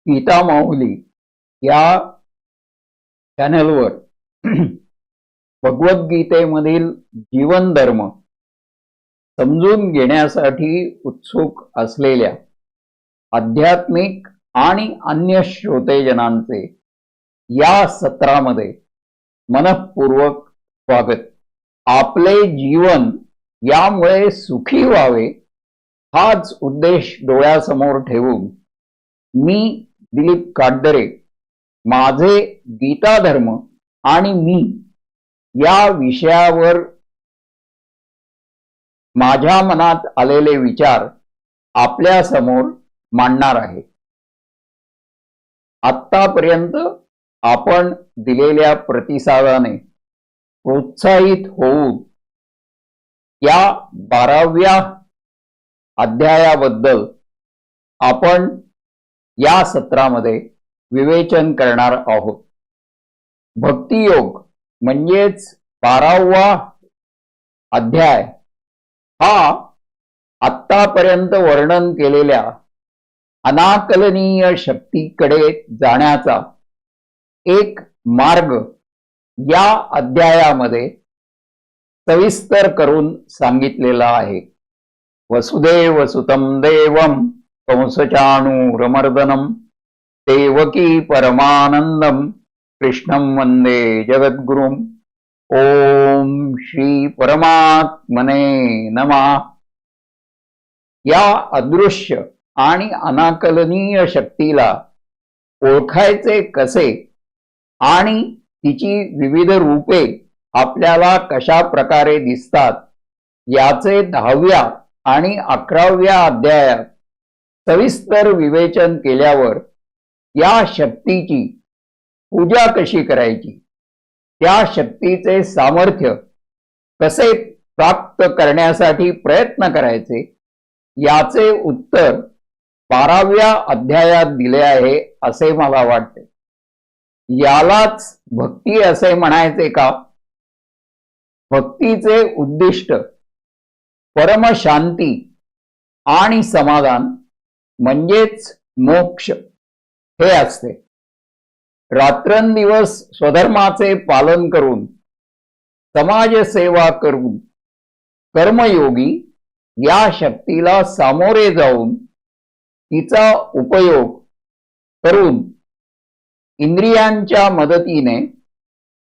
गीता माऊली या चॅनलवर भगवद्गीतेमधील जीवन धर्म समजून घेण्यासाठी उत्सुक असलेल्या आध्यात्मिक आणि अन्य श्रोतेजनांचे या सत्रामध्ये मनःपूर्वक स्वागत। आपले जीवन यामुळे सुखी व्हावे हाच उद्देश डोळ्यासमोर ठेवून मी दिलीप काटदरे माझे गीता धर्म आणि मी या विषयावर माझ्या मनात आलेले विचार आपल्या समोर मांडणार आहे। आत्तापर्यंत आपण दिलेल्या प्रतिसादाने प्रोत्साहित होऊन या 12व्या अध्यायाबद्दल आपण या सत्रामध्ये विवेचन करणार आहोत। भक्तियोग म्हणजेच 12वा अध्याय हा आत्तापर्यंत वर्णन केलेल्या अनाकलनीय शक्तीकडे जाण्याचा एक मार्ग या अध्यायामध्ये सविस्तर करून सांगितलेला आहे। वसुदेव सुतं देवं कंसचाणूरमर्दनं देवकी परमानंदं कृष्णं वंदे जगद्गुरुं। ओम श्री परमात्मने नमः। या अदृश्य आणि अनाकलनीय शक्तीला ओळखायचे कसे आणि तिची विविध रूपे आपल्याला कशा प्रकारे दिसतात याचे 10व्या आणि 11व्या अध्यायात सविस्तर विवेचन केल्यावर या शक्तीची पूजा कशी करायची, त्या शक्तीचे सामर्थ्य कसे प्राप्त करण्यासाठी प्रयत्न करायचे याचे उत्तर 12व्या अध्यायात दिले आहे असे मला वाटते। यालाच भक्ती असे म्हणायचे का? भक्तीचे उद्दिष्ट परमशांती आणि समाधान म्हणजेच मोक्ष हे असते। रात्रंदिवस स्वधर्माचे पालन करून समाजसेवा करून कर्मयोगी या शक्तीला सामोरे जाऊन तिचा उपयोग करून इंद्रियांच्या मदतीने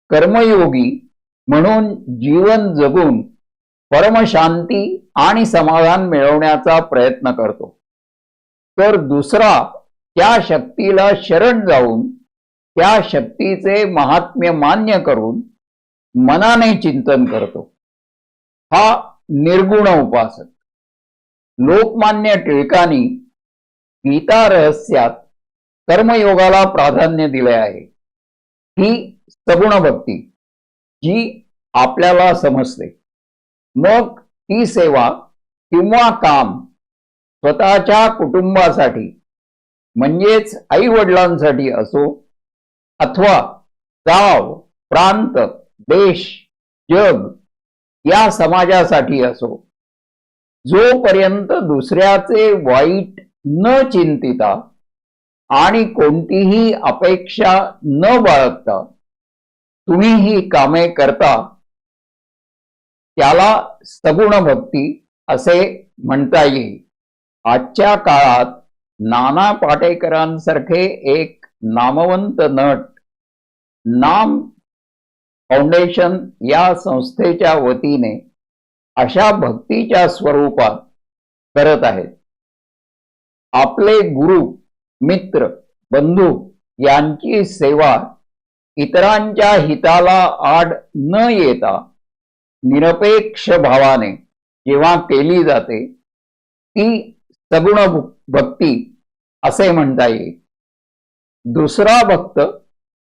कर्मयोगी म्हणून जीवन जगून परमशांती आणि समाधान मिळवण्याचा प्रयत्न करतो। तर दुसरा त्या शक्तीला शरण जाऊन त्या शक्तीचे महात्म्य मान्य करून मनाने चिंतन करतो। हा निर्गुण उपासक। लोकमान्य टिळकांनी गीता रहस्यात कर्मयोगाला प्राधान्य दिले आहे। ही सगुण भक्ती जी आपल्याला समजते, मग ती सेवा किंवा काम स्वतःच्या कुटुंबासाठी म्हणजेच आई वडिलांसाठी असो अथवा गाव प्रांत देश जग या समाजासाठी असो, जोपर्यंत दुसऱ्याचे वाईट न चिंतिता आणि कोणतीही अपेक्षा न बाळगता तुम्ही ही कामे करता त्याला सगुण भक्ती असे म्हणता येईल। आजच्या काळात नाना पाटेकरांसारखे एक नामवंत नट नाम फाउंडेशन या संस्थेच्या वतीने अशा भक्तीच्या स्वरूपात करत आहेत। आपले गुरु मित्र बंधू यांची सेवा इतरांच्या हिताला आड न येता निरपेक्ष भावाने जेव्हा केली जाते ती सगुण भक्ती असे म्हणता येईल। दुसरा भक्त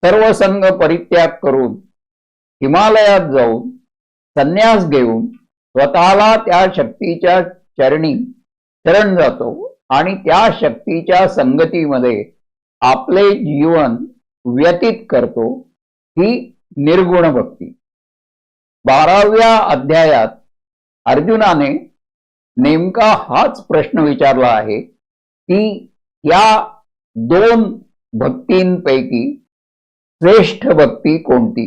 सर्वसंग परित्याग करून हिमालयात जाऊन संन्यास घेऊन स्वतःला त्या शक्तीच्या चरणी शरण जातो आणि त्या शक्तीच्या संगतीमध्ये आपले जीवन व्यतीत करतो। ही निर्गुण भक्ती। 12व्या अध्यायात अर्जुनाने नेमका हाच प्रश्न विचारला आहे की या दोन भक्तींपैकी श्रेष्ठ भक्ती कोणती?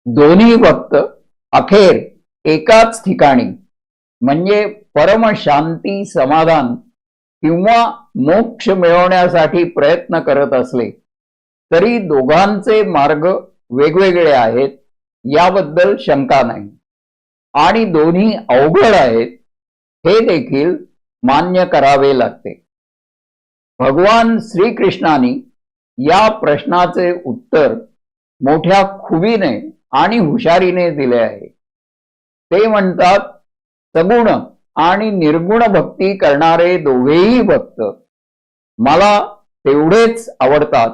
दोन्ही भक्त अखेर एकाच ठिकाणी म्हणजे परमशांती, समाधान किंवा मोक्ष मिळवण्यासाठी प्रयत्न करत असले तरी दोघांचे मार्ग वेगवेगळे आहेत याबद्दल शंका नाही, आणि दोन्ही अवघड आहेत हे देखील मान्य करावे लागते. भगवान श्रीकृष्णाने या प्रश्नाचे उत्तर मोठ्या खुबीने आणि हुशारीने दिले आहे. ते म्हणतात, सगुण आणि निर्गुण भक्ती करणारे दोघेही भक्त मला तेवढेच आवडतात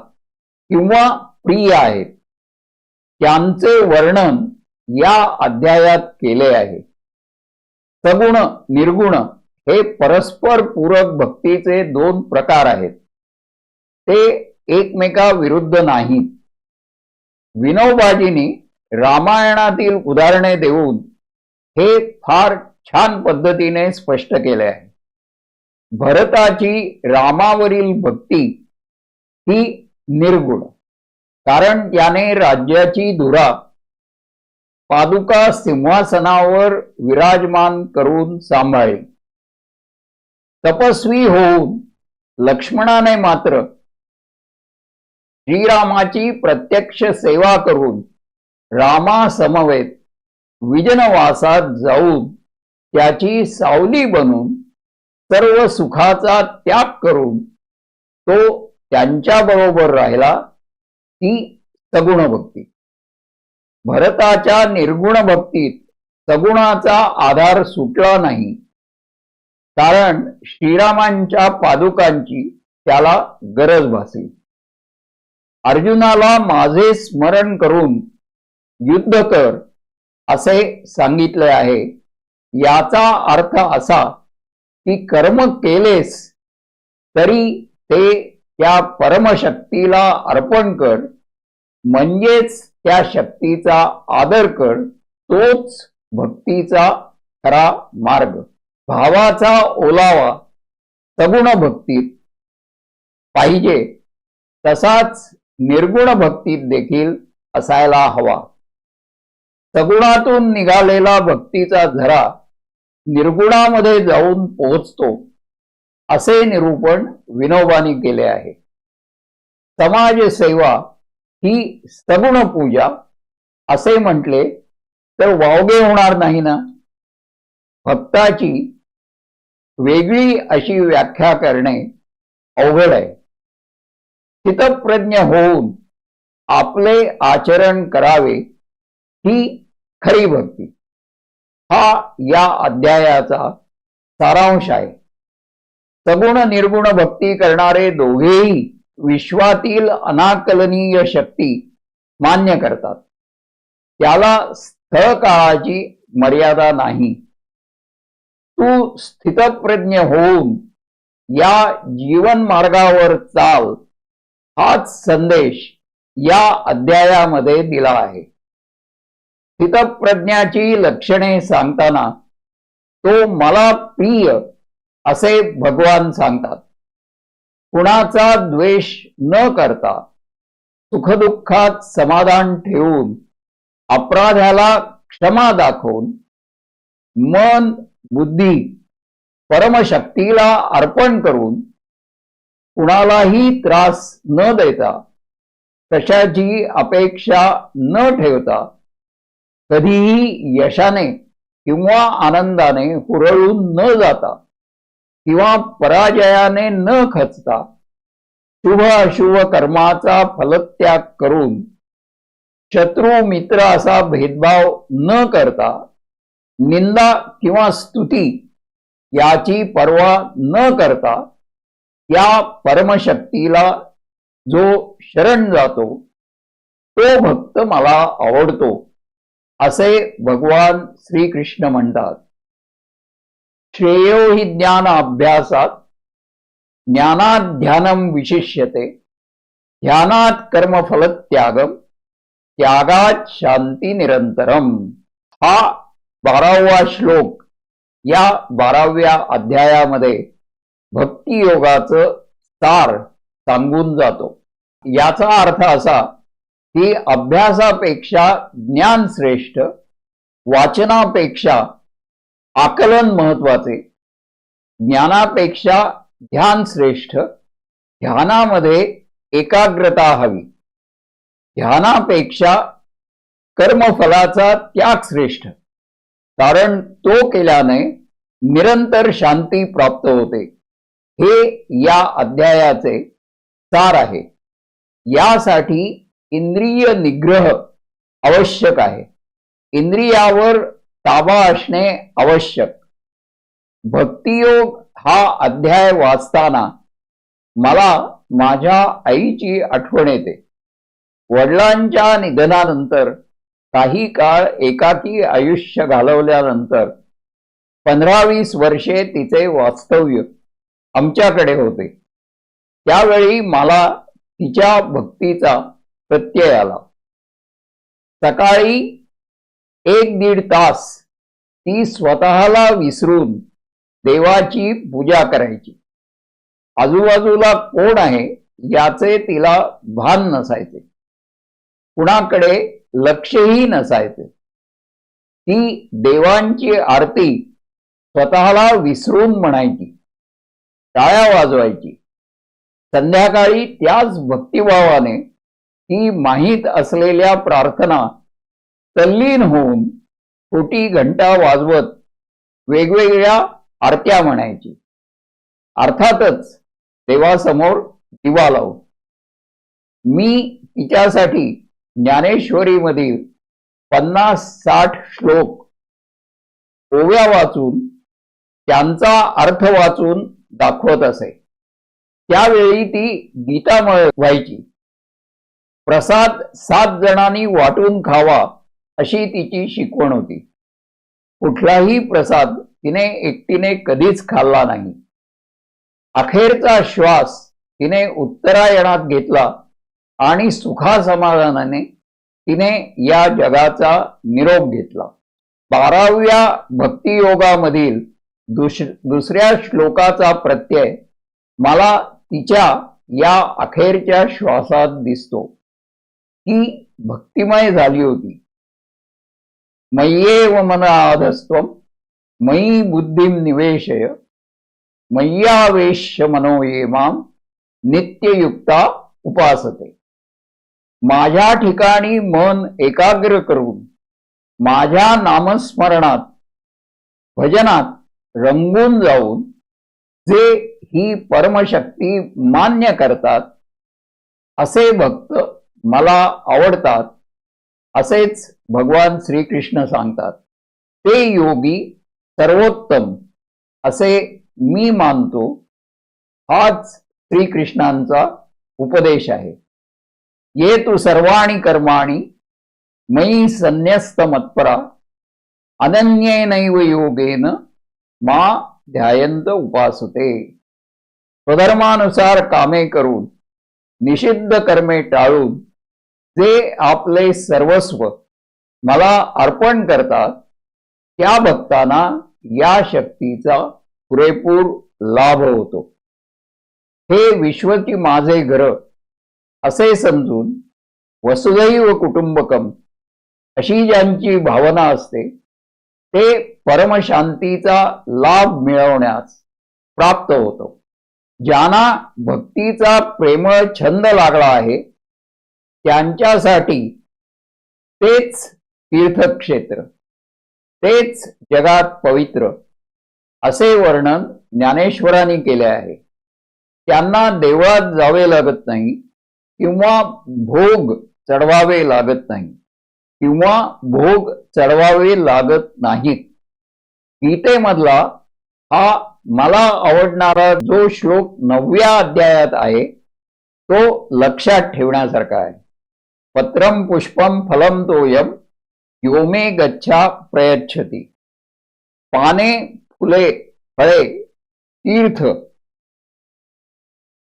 किंवा प्रिय आहेत. त्यांचे वर्णन या अध्यायात केले आहे. सगुण निर्गुण हे परस्पर पूरक भक्तीचे दोन प्रकार आहेत. ते एकमेकाविरुद्ध नाहीत. विनोबाजींनी रामायणातील उदाहरणे देऊन हे फार छान पद्धतीने स्पष्ट केले आहे. भरताची रामावरील भक्ती ही निर्गुण, कारण त्याने राज्याची धुरा पादुका सिंहासनावर विराजमान करून सांभाळली. तपस्वी होऊन लक्ष्मणाने मात्र श्रीरामाची प्रत्यक्ष सेवा करून रामासमवेत विजनवासात जाऊन त्याची सावली बनून सर्व सुखाचा त्याग करून तो त्यांच्याबरोबर राहिला, ती सगुण भक्ती. भरताच्या निर्गुण भक्तीत सगुणाचा आधार सुटला नाही, कारण श्रीरामांच्या पादुकांची त्याला गरज भासली. अर्जुनाला माझे स्मरण करून युद्ध कर असे सांगितले आहे. याचा अर्थ असा की कर्म केलेस तरी ते त्या परमशक्तीला अर्पण कर, म्हणजेच त्या शक्तीचा आदर कर. तोच भक्तीचा खरा मार्ग. भावाचा ओलावा सगुण भक्तीत पाहिजे, तसाच निर्गुण भक्तीत देखील असायला हवा. सगुणातून निघालेला भक्तीचा झरा निर्गुणामध्ये जाऊन पोहोचतो असे निरूपण विनोबांनी केले आहे. समाजसेवा ही सगुण पूजा असे म्हटले तर वावगे होणार नाही ना. भक्ताची वेगळी अशी व्याख्या करणे अवघड आहे. स्थितप्रज्ञ होऊन आपले आचरण करावे ही खरी भक्ती. हा या अध्यायाचा सारांश आहे. सगुण निर्गुण भक्ती करणारे दोघेही विश्वातील अनाकलनीय शक्ती मान्य करतात. त्याला स्थळ काळाची मर्यादा नाही. तू स्थितप्रज्ञ होऊन या जीवन मार्गावर चाल, हाच संदेश या अध्यायामध्ये दिला आहे. स्थितप्रज्ञाची लक्षणे सांगताना तो मला प्रिय असे भगवान सांगतात. कुणाचा द्वेष न करता सुखदुःखात समाधान ठेवून अपराध्याला क्षमा दाखवून मन बुद्धी परमशक्तीला अर्पण करून कुणालाही त्रास न देता कशाची अपेक्षा न ठेवता कधीही यशाने किंवा आनंदाने हुरळून न जाता किंवा पराजयाने न खचता शुभ अशुभ कर्माचा फलत्याग करून शत्रू मित्र असा भेदभाव न करता निंदा किंवा स्तुती याची पर्वा न करता या परमशक्तीला जो शरण जातो तो भक्त मला आवडतो असे भगवान श्रीकृष्ण म्हणतात. श्रेयो हि ज्ञान अभ्यासात ज्ञानात ध्यानम विशिष्यते ध्यानात कर्मफल त्यागम त्यागात शांती निरंतरम. हा 12वा श्लोक या 12व्या अध्यायामध्ये भक्तियोगाचं सार सांगून जातो। याचा अर्थ असा की अभ्यासापेक्षा ज्ञान श्रेष्ठ, वाचनापेक्षा आकलन महत्वाचे, ज्ञानापेक्षा ध्यान श्रेष्ठ, ध्यानामध्ये एकाग्रता हवी, ध्यानापेक्षा कर्मफलाचा त्याग श्रेष्ठ, कारण तो केल्याने निरंतर शांती प्राप्त होते। हे या अध्यायाचे सार आहे। यासाठी इंद्रिय निग्रह आवश्यक आहे, इंद्रियावर ताबा असणे आवश्यक। भक्तियोग हा अध्याय वाचताना मला माझ्या आईची आठवण येते। वडिलांच्या निधनानंतर काही काळ एकाकी आयुष्य घालवल्यानंतर 15-20 वर्षे तिचे वास्तव्य आमच्याकडे होते। त्यावेळी मला तिच्या भक्तीचा प्रत्यय आला। सकाळी 1-1.5 तास ती स्वतःला विसरून देवाची पूजा करायची। आजूबाजूला कोण आहे याचे तिला भान नसायचे, कुणाकडे लक्षही नसायचे। ती देवांची आरती स्वतःला विसरून म्हणायची, टाळ्या वाजवायची। संध्याकाळी त्याच भक्तिभावाने ती माहीत असलेल्या प्रार्थना तल्लीन होऊन छोटी घंटा वाजवत वेगवेगळ्या आरत्या म्हणायची। अर्थातच देवासमोर दिवा लावून। मी तिच्यासाठी ज्ञानेश्वरीमधील 50-60 श्लोक ओव्या वाचून त्यांचा अर्थ वाचून दाखवत असे। त्यावेळी ती गीतामय व्हायची। प्रसाद 7 जणांनी वाटून खावा अशी तिची शिकवण होती। कुठलाही प्रसाद तिने एकटीने कधीच खाल्ला नाही। अखेरचा श्वास तिने उत्तरायणात घेतला आणि सुखासमाधानाने तिने या जगाचा निरोप घेतला। 12व्या भक्तियोगामधील दुसऱ्या श्लोकाचा प्रत्यय मला तिच्या या अखेरच्या श्वासात दिसतो। ती भक्तिमय झाली होती। मय्येव मन आधस्त्वं मयि बुद्धिं निवेशय मय्यावेश्य मनो ये मां नित्ययुक्ता उपासते। माझ्या ठिकाणी मन एकाग्र करून माझ्या नामस्मरणात भजनात रंगून जाऊन जे ही परमशक्ती मान्य करतात असे भक्त मला आवडतात, असेच भगवान श्रीकृष्ण सांगतात। ते योगी सर्वोत्तम असे मी मानतो। हाच श्रीकृष्णांचा उपदेश आहे। ये तु सर्वाणि कर्माणि मयि संन्यस्त मत्परा अनन्येनैव योगेन मा ध्यायन्त उपासते। स्वधर्मानुसार कामे करून निषिद्ध कर्मे टाळून जे आपले सर्वस्व मला अर्पण करतात त्या भक्तांना या शक्तीचा पुरेपूर लाभ होतो। हे विश्वची माझे घर असे समजून वसुधैव कुटुंबकम अशी ज्यांची भावना असते ते परमशांतीचा लाभ मिळवण्यास प्राप्त होतो। ज्यांना भक्तीचा प्रेमळ छंद लागला आहे त्यांच्यासाठी तेच तीर्थक्षेत्र, तेच जगात पवित्र असे वर्णन ज्ञानेश्वरांनी केले आहे। त्यांना देवळात जावे लागत नाही किंवा भोग चढवावे लागत नाही किंवा भोग चढवावे लागत नाहीत। गीतेमधला हा मला आवडणारा जो श्लोक 9व्या अध्यायात आहे तो लक्षात ठेवण्यासारखा आहे। पत्रम पुष्पम फलम तोयम यो मे गच्छा प्रयच्छति। पाने, फुले, फळे, तीर्थ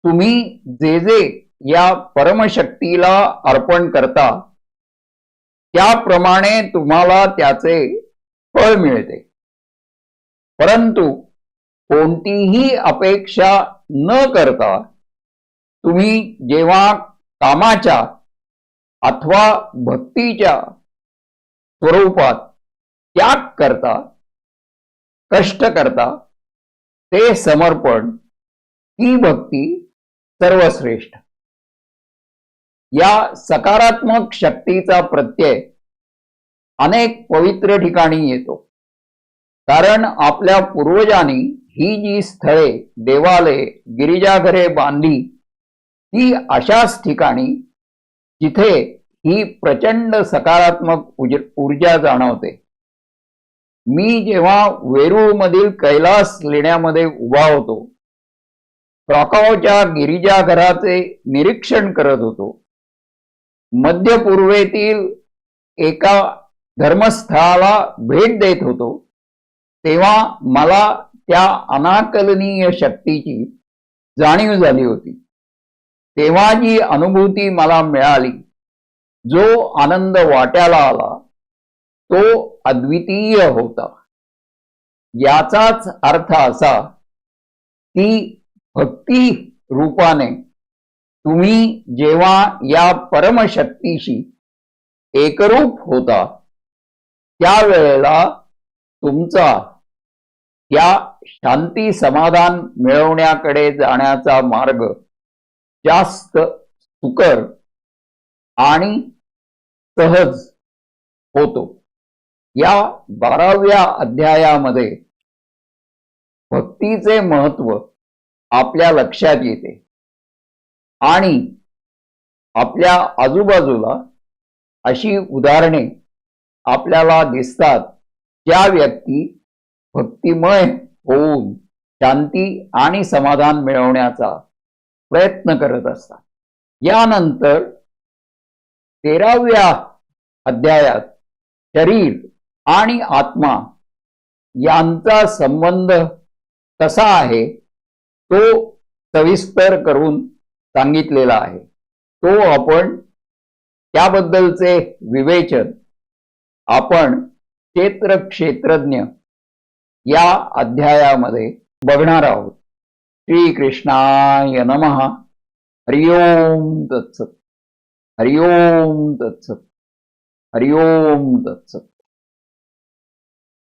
तुम्ही जे जे या परमशक्तीला अर्पण करता त्याप्रमाणे तुम्हाला त्याचे फळ मिळते। परंतु कोणतीही अपेक्षा न करता तुम्ही जेव्हा कामाच्या अथवा भक्तीच्या स्वरूपात त्याग करता, कष्ट करता, ते समर्पण, ही भक्ती सर्वश्रेष्ठ. या सकारात्मक शक्तीचा प्रत्यय अनेक पवित्र ठिकाणी येतो. कारण आपल्या पूर्वजांनी ही जी स्थळे, देवालये, गिरिजाघरे बांधली ती अशाच ठिकाणी जिथे ही प्रचंड सकारात्मक ऊर्जा जाणवते. मी जेव्हा वेरूळमधील कैलास लेण्यामध्ये उभा होतो, क्रॉकॉवच्या गिरिजाघराचे निरीक्षण करत होतो, मध्य पूर्वेतील एका धर्मस्थळाला भेट देत होतो, तेव्हा मला त्या अनाकलनीय शक्तीची जाणीव झाली होती. तेव्हा जी अनुभूती मला मिळाली, जो आनंद वाट्याला आला, तो अद्वितीय होता. याचाच अर्थ असा की भक्ती रूपाने तुम्ही जेव्हा या परमशक्तीशी एकरूप होता, त्यावेळेला तुमचा या शांती समाधान मिळवण्याकडे जाण्याचा मार्ग जास्त सुकर आणि सहज होतो. या 12व्या अध्यायामध्ये भक्तीचे महत्व आपल्या लक्षात येते आणि आपल्या आजूबाजूला अशी उदाहरणे आपल्याला दिसतात, ज्या व्यक्ती भक्तिमय होऊन शांती आणि समाधान मिळवण्याचा प्रयत्न करत असतात. यानंतर 13व्या अध्यायात शरीर आणि आत्मा यांचा संबंध कसा आहे तो सविस्तर करून सांगितलेला आहे. तो आपण त्याबद्दलचे विवेचन आपण क्षेत्रज्ञ या अध्यायामध्ये बघणार आहोत. श्री कृष्णाय नमः. हरि ओम तत्सत. हरि ओम तत्सत. हरि ओम तत्सत.